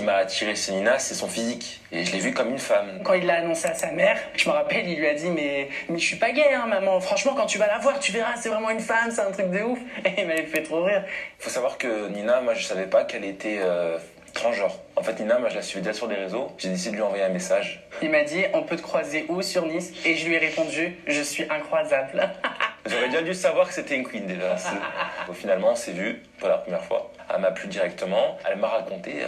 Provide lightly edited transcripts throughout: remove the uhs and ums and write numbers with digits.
qui m'a attiré chez Nina, c'est son physique. Et je l'ai vue comme une femme. Quand il l'a annoncé à sa mère, je me rappelle, il lui a dit mais je suis pas gay, hein, maman. Franchement, quand tu vas la voir, tu verras, c'est vraiment une femme, c'est un truc de ouf. Et il m'avait fait trop rire. Il faut savoir que Nina, moi, je savais pas qu'elle était transgenre. En fait, Nina, moi, je la suivais déjà sur des réseaux. J'ai décidé de lui envoyer un message. Il m'a dit on peut te croiser où sur Nice? Et je lui ai répondu je suis incroisable. J'aurais bien dû savoir que c'était une queen déjà. Finalement, on s'est vu pour la première fois. Elle m'a plu directement. Elle m'a raconté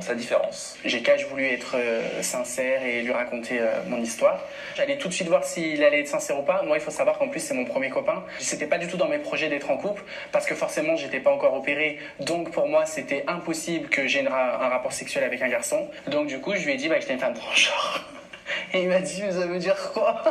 sa différence. J'ai voulu être sincère et lui raconter mon histoire. J'allais tout de suite voir s'il allait être sincère ou pas. Moi, il faut savoir qu'en plus, c'est mon premier copain. C'était pas du tout dans mes projets d'être en couple parce que forcément, j'étais pas encore opéré. Donc, pour moi, c'était impossible que j'ai un rapport sexuel avec un garçon. Donc, du coup, je lui ai dit que j'étais une femme transgenre. Et il m'a dit, ça veut dire quoi?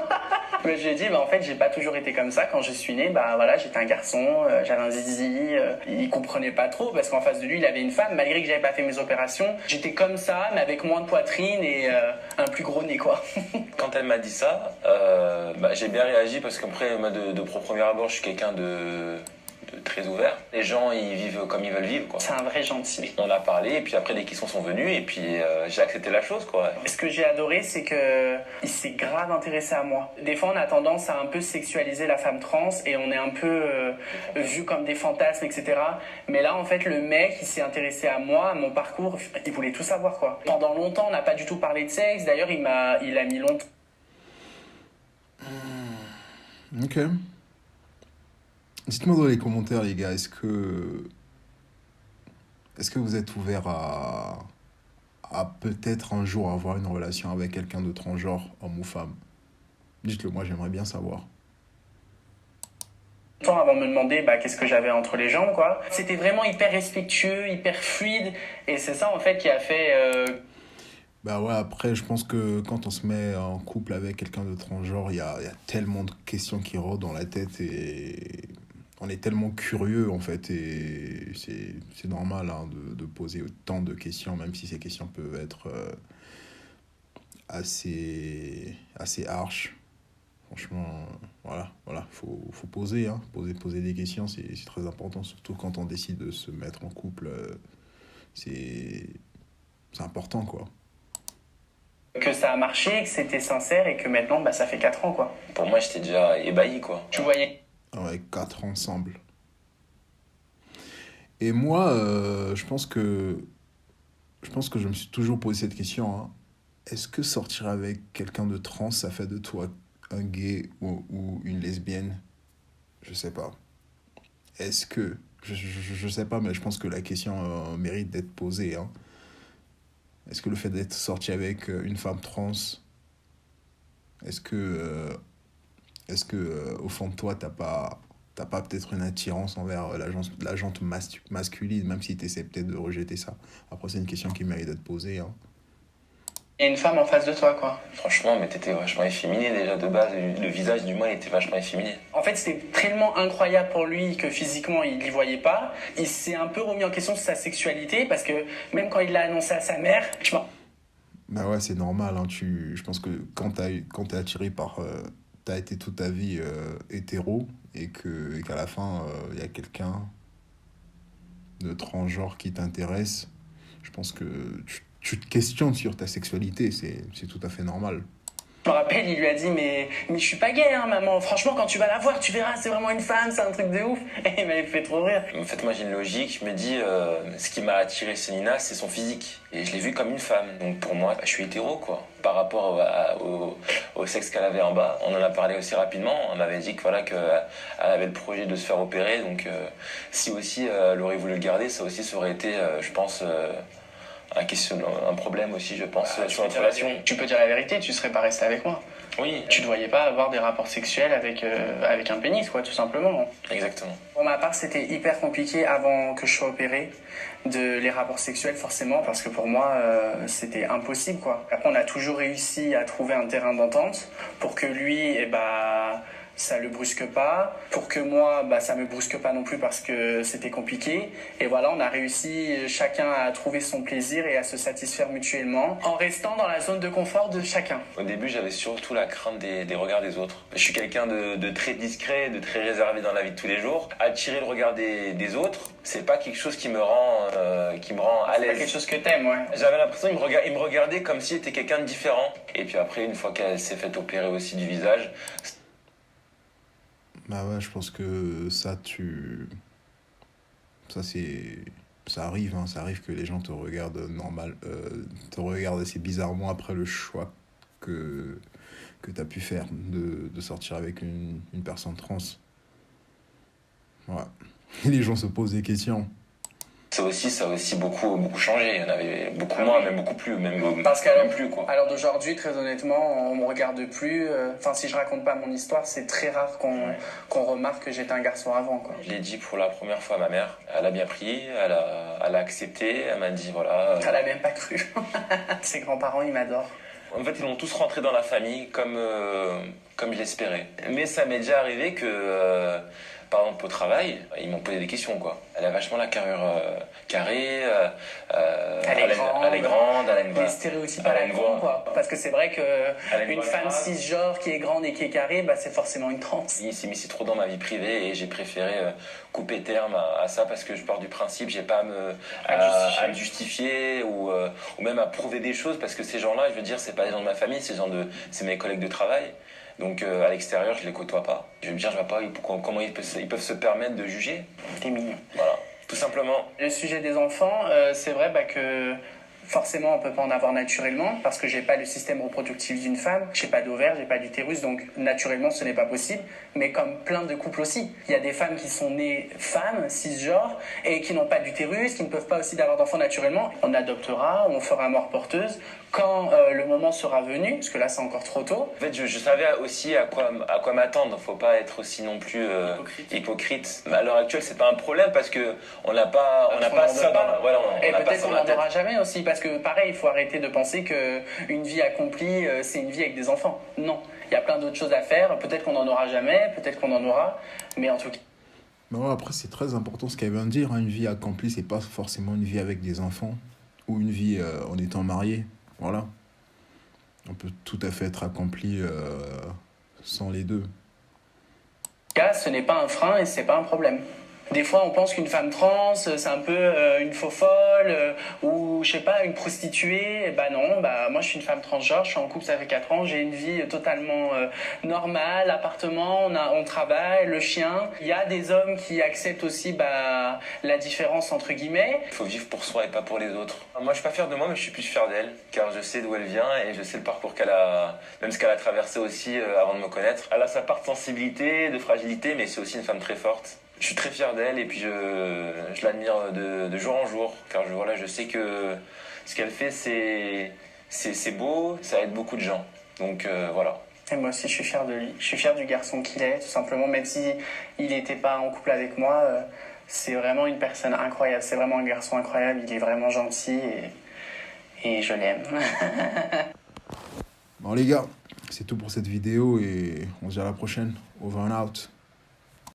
Mais je lui ai dit, en fait, j'ai pas toujours été comme ça. Quand je suis né, voilà, j'étais un garçon, j'avais un zizi. Il comprenait pas trop parce qu'en face de lui, il avait une femme. Malgré que j'avais pas fait mes opérations, j'étais comme ça, mais avec moins de poitrine et un plus gros nez, quoi. Quand elle m'a dit ça, j'ai bien réagi parce qu'après, de premier abord, je suis quelqu'un de très ouvert. Les gens, ils vivent comme ils veulent vivre, quoi. C'est un vrai gentil. On a parlé et puis après les questions sont venues et puis j'ai accepté la chose, quoi. Ce que j'ai adoré, c'est que il s'est grave intéressé à moi. Des fois, on a tendance à un peu sexualiser la femme trans et on est un peu vu comme des fantasmes, etc. Mais là, en fait, le mec, il s'est intéressé à moi, à mon parcours. Il voulait tout savoir, quoi. Pendant longtemps, on n'a pas du tout parlé de sexe. D'ailleurs, il a mis longtemps. Ok. Dites-moi dans les commentaires, les gars, est-ce que vous êtes ouvert à peut-être un jour avoir une relation avec quelqu'un de transgenre, homme ou femme? Dites-le moi, j'aimerais bien savoir. Avant de me demander qu'est-ce que j'avais entre les jambes, quoi. C'était vraiment hyper respectueux, hyper fluide. Et c'est ça, en fait, qui a fait... Ouais, après, je pense que quand on se met en couple avec quelqu'un de transgenre, il y a tellement de questions qui rôdent dans la tête et on est tellement curieux, en fait, et c'est normal de poser autant de questions, même si ces questions peuvent être assez harsh. Franchement, voilà, faut poser, poser des questions, c'est très important, surtout quand on décide de se mettre en couple, c'est important, quoi. Que ça a marché, que c'était sincère et que maintenant, ça fait 4 ans, quoi. Pour moi, j'étais déjà ébahi, quoi. Tu voyais... Ouais, 4 ans ensemble. Et moi, je pense que je me suis toujours posé cette question, hein. Est-ce que sortir avec quelqu'un de trans, ça fait de toi un gay ou une lesbienne? Je sais pas. Est-ce que... Je sais pas, mais je pense que la question mérite d'être posée, hein. Est-ce que le fait d'être sorti avec une femme trans, est-ce que au fond de toi, t'as pas peut-être une attirance envers la jante masculine, même si tu essaies peut-être de rejeter ça? Après, c'est une question qui mérite d'être posée, hein. Il y a une femme en face de toi, quoi. Franchement, mais t'étais vachement efféminé déjà de base. Le visage du moins était vachement efféminé. En fait, c'était tellement incroyable pour lui que physiquement, il n'y voyait pas. Il s'est un peu remis en question sur sa sexualité parce que même quand il l'a annoncé à sa mère, Ouais, c'est normal, hein. Je pense que quand t'es attiré par... t'as été toute ta vie hétéro et qu'à la fin, il y a quelqu'un de transgenre qui t'intéresse, je pense que tu te questionnes sur ta sexualité, c'est tout à fait normal. Je me rappelle, il lui a dit mais je suis pas gay, hein, maman. Franchement, quand tu vas la voir, tu verras, c'est vraiment une femme, c'est un truc de ouf. Et il m'avait fait trop rire. En fait, moi, j'ai une logique. Je me dis, ce qui m'a attiré chez Nina, c'est son physique. Et je l'ai vue comme une femme. Donc pour moi, je suis hétéro, quoi. Par rapport au sexe qu'elle avait en bas. On en a parlé aussi rapidement. On m'avait dit que voilà, qu'elle avait le projet de se faire opérer. Donc si aussi elle aurait voulu le garder, ça aussi, ça aurait été, je pense... un problème aussi, je pense, sur notre relation. Tu peux dire la vérité, tu serais pas resté avec moi. Oui. Tu ne voyais pas avoir des rapports sexuels avec un pénis, quoi, tout simplement. Exactement. Pour ma part, c'était hyper compliqué avant que je sois opéré, les rapports sexuels, forcément, parce que pour moi, c'était impossible, quoi. Après, on a toujours réussi à trouver un terrain d'entente pour que lui, ça le brusque pas. Pour que moi, ça me brusque pas non plus parce que c'était compliqué. Et voilà, on a réussi chacun à trouver son plaisir et à se satisfaire mutuellement en restant dans la zone de confort de chacun. Au début, j'avais surtout la crainte des regards des autres. Je suis quelqu'un de très discret, de très réservé dans la vie de tous les jours. Attirer le regard des autres, c'est pas quelque chose qui me rend à l'aise. C'est pas quelque chose que t'aimes, ouais. J'avais l'impression qu'il me regardait comme s'il était quelqu'un de différent. Et puis après, une fois qu'elle s'est fait opérer aussi du visage... Bah ouais, je pense que ça arrive, hein. Ça arrive que les gens te regardent te regardent assez bizarrement après le choix que tu as pu faire de sortir avec une personne trans. Ouais. Et les gens se posent des questions. Ça a aussi beaucoup changé. Il y en avait beaucoup moins, même beaucoup plus, Parce qu'à même plus, quoi. l'heure d'aujourd'hui, très honnêtement, on me regarde plus. Enfin, si je raconte pas mon histoire, c'est très rare qu'on remarque que j'étais un garçon avant, quoi. Je l'ai dit pour la première fois à ma mère. Elle a bien pris, elle a accepté. Elle m'a dit voilà. Elle a même pas cru. Ses grands-parents, ils m'adorent. En fait, ils l'ont tous rentré dans la famille comme je l'espérais. Mais ça m'est déjà arrivé que, par exemple, au travail, ils m'ont posé des questions, quoi. Elle a vachement la carrure carrée, elle est grande, elle a une des stéréotypes à la con, quoi. Parce que c'est vrai qu'une femme cisgenre qui est grande et qui est carrée, c'est forcément une trans. Il s'est mis trop dans ma vie privée et j'ai préféré couper terme à ça parce que je pars du principe, j'ai pas à me justifier ou même à prouver des choses parce que ces gens-là, je veux dire, c'est pas des gens de ma famille, c'est mes collègues de travail. Donc à l'extérieur, je les côtoie pas. Je veux dire, je vois pas comment ils peuvent se permettre de juger. T'es mignon. Voilà, tout simplement. Le sujet des enfants, c'est vrai que forcément on peut pas en avoir naturellement parce que j'ai pas le système reproductif d'une femme, j'ai pas d'ovaire, j'ai pas d'utérus, donc naturellement ce n'est pas possible. Mais comme plein de couples aussi, il y a des femmes qui sont nées femmes, cisgenres, et qui n'ont pas d'utérus, qui ne peuvent pas aussi avoir d'enfants naturellement. On adoptera, on fera mort porteuse quand le moment sera venu, parce que là c'est encore trop tôt. En fait, je savais aussi à quoi m'attendre. Faut pas être aussi non plus hypocrite. Mais à l'heure actuelle, c'est pas un problème parce que on n'a pas ça dans et peut-être qu'on n'en aura jamais aussi, parce que pareil, il faut arrêter de penser que une vie accomplie, c'est une vie avec des enfants. Non, il y a plein d'autres choses à faire. Peut-être qu'on n'en aura jamais, peut-être qu'on en aura, mais en tout cas. Mais ouais, après, c'est très important ce qu'elle vient de dire, hein. Une vie accomplie, c'est pas forcément une vie avec des enfants ou une vie en étant marié. Voilà. On peut tout à fait être accompli sans les deux. En tout cas, ce n'est pas un frein et c'est pas un problème. Des fois, on pense qu'une femme trans, c'est un peu une faux folle ou, je sais pas, une prostituée. Non, moi, je suis une femme transgenre, je suis en couple, ça fait 4 ans, j'ai une vie totalement normale, appartement, on travaille, le chien. Il y a des hommes qui acceptent aussi la différence entre guillemets. Il faut vivre pour soi et pas pour les autres. Moi, je suis pas fier de moi, mais je suis plus fier d'elle, car je sais d'où elle vient et je sais le parcours qu'elle a, même ce qu'elle a traversé aussi avant de me connaître. Elle a sa part de sensibilité, de fragilité, mais c'est aussi une femme très forte. Je suis très fier d'elle et puis je l'admire de jour en jour, car je sais que ce qu'elle fait, c'est beau, ça aide beaucoup de gens. Donc voilà. Et moi aussi, je suis fier de lui. Je suis fier du garçon qu'il est, tout simplement, même si il n'était pas en couple avec moi. C'est vraiment une personne incroyable. C'est vraiment un garçon incroyable. Il est vraiment gentil et je l'aime. Bon les gars, c'est tout pour cette vidéo et on se dit à la prochaine. Over and out.